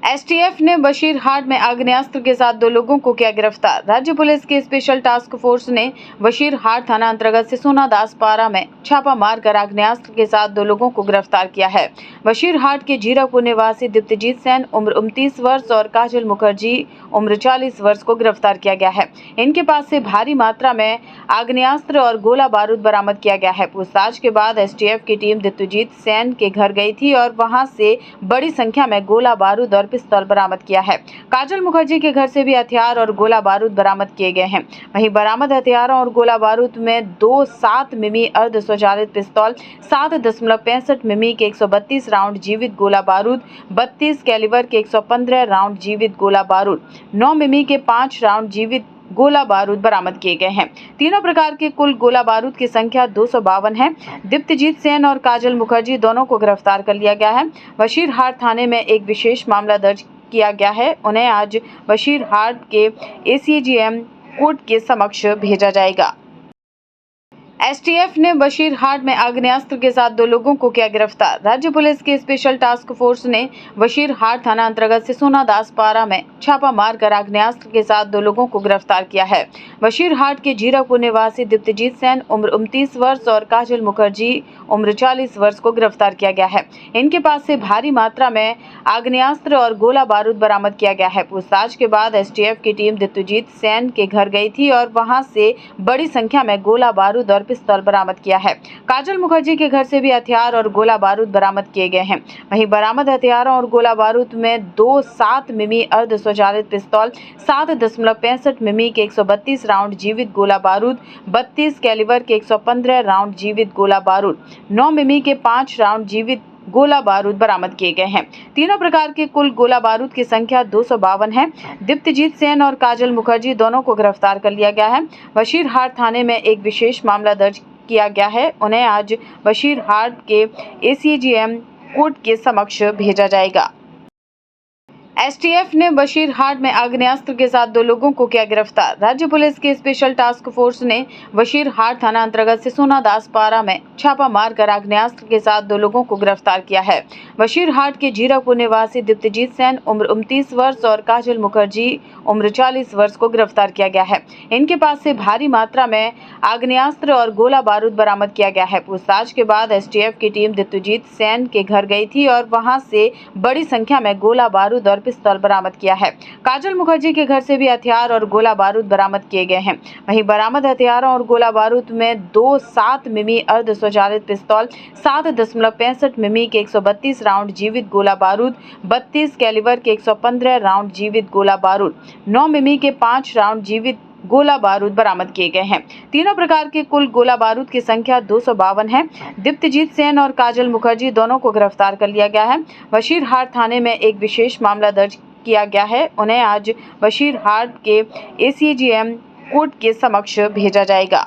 STF ने बशीरहाट में आग्नेयास्त्र के साथ 2 लोगों को किया गिरफ्तार। राज्य पुलिस की स्पेशल टास्क फोर्स ने बशीरहाट थाना अंतर्गत सिसोनादास पारा में छापा मारकर आग्नेयास्त्र के साथ 2 लोगों को गिरफ्तार किया है। बशीरहाट के जीरापुर निवासी दीप्तजीत सेन उम्र 29 वर्ष और काजल मुखर्जी उम्र 40 वर्ष को गिरफ्तार किया गया है। इनके पास से भारी मात्रा में आग्नेयास्त्र और गोला बारूद बरामद किया गया है। पूछताछ के बाद एसटीएफ की टीम दीप्तजीत सेन के घर गई थी और वहां से बड़ी संख्या में गोला बारूद और पिस्तौल बरामद किया है। काजल मुखर्जी के घर से भी हथियार और गोला बारूद बरामद किए गए हैं। वहीं बरामद हथियारों और गोला बारूद में 2 7 मिमी अर्ध स्वचालित पिस्तौल, 7.65 मिमी के 132 राउंड जीवित गोला बारूद, 32 कैलिबर के 115 राउंड जीवित गोला बारूद, 9 मिमी के 5 राउंड जीवित गोला बारूद बरामद किए गए हैं। तीनों प्रकार के कुल गोला बारूद की संख्या 252 है। दीप्तजीत सेन और काजल मुखर्जी दोनों को गिरफ्तार कर लिया गया है। बशीरहाट थाने में एक विशेष मामला दर्ज किया गया है। उन्हें आज बशीरहाट के एसीजेएम कोर्ट के समक्ष भेजा जाएगा। एसटीएफ ने बशीरहाट में आग्नेयास्त्र के साथ 2 लोगों को किया गिरफ्तार। राज्य पुलिस की स्पेशल टास्क फोर्स ने बशीरहाट थाना अंतर्गत सिसोनादास पारा में छापा मारकर आग्नेयास्त्र के साथ 2 लोगों को गिरफ्तार किया है। बशीरहाट के जीरापुर निवासी दीप्तजीत सेन उम्र 29 वर्ष और काजल मुखर्जी उम्र 40 वर्ष को गिरफ्तार किया गया है। इनके पास से भारी मात्रा में आग्नेयास्त्र और गोला बारूद बरामद किया गया है। पूछताछ के बाद एसटीएफ की टीम दीप्तजीत सेन के घर गई थी और वहां से बड़ी संख्या में गोला बारूद और पिस्तौल बरामद किया है। काजल मुखर्जी के घर से भी हथियार और गोला बारूद बरामद किए गए हैं। वहीं बरामद हथियारों और गोला बारूद में 2 7 मिमी अर्ध स्वचालित पिस्तौल, 7.65 मिमी के 132 राउंड जीवित गोला बारूद, 32 कैलिबर के 115 राउंड जीवित गोला बारूद, 9 मिमी के 5 राउंड जीवित गोला बारूद बरामद किए गए हैं। तीनों प्रकार के कुल गोला बारूद की संख्या 252 है। दीप्तजीत सेन और काजल मुखर्जी दोनों को गिरफ्तार कर लिया गया है। बशीरहाट थाने में एक विशेष मामला दर्ज किया गया है। उन्हें आज बशीरहाट के एसीजेएम कोर्ट के समक्ष भेजा जाएगा। एसटीएफ ने बशीरहाट में आग्नेयास्त्र के साथ 2 लोगों को किया गिरफ्तार। राज्य पुलिस की स्पेशल टास्क फोर्स ने बशीरहाट थाना अंतर्गत सिसोनादास पारा में छापा मारकर आग्नेयास्त्र के साथ 2 लोगों को गिरफ्तार किया है। बशीरहाट के जीरापुर निवासी दीप्तजीत सेन उम्र 29 वर्ष और काजल मुखर्जी उम्र 40 वर्ष को गिरफ्तार किया गया है। इनके पास से भारी मात्रा में आग्नेयास्त्र और गोला बारूद बरामद किया गया है। पूछताछ के बाद एसटीएफ की टीम दीप्तजीत सेन के घर गई थी और वहां से बड़ी संख्या में गोला बारूद और पिस्तौल बरामद किया है। काजल मुखर्जी के घर से भी हथियार और गोला बारूद बरामद किए गए हैं। वहीं बरामद हथियारों और गोला बारूद में 2 7 मिमी अर्ध स्वचालित पिस्तौल, 7.65 मिमी के 132 राउंड जीवित गोला बारूद, 32 कैलिबर के 115 राउंड जीवित गोला बारूद, 9 मिमी के 5 राउंड जीवित गोला बारूद बरामद किए गए हैं। तीनों प्रकार के कुल गोला बारूद की संख्या 252 है। दीप्तजीत सेन और काजल मुखर्जी दोनों को गिरफ्तार कर लिया गया है। बशीरहाट थाने में एक विशेष मामला दर्ज किया गया है। उन्हें आज बशीरहाट के एसीजेएम कोर्ट के समक्ष भेजा जाएगा।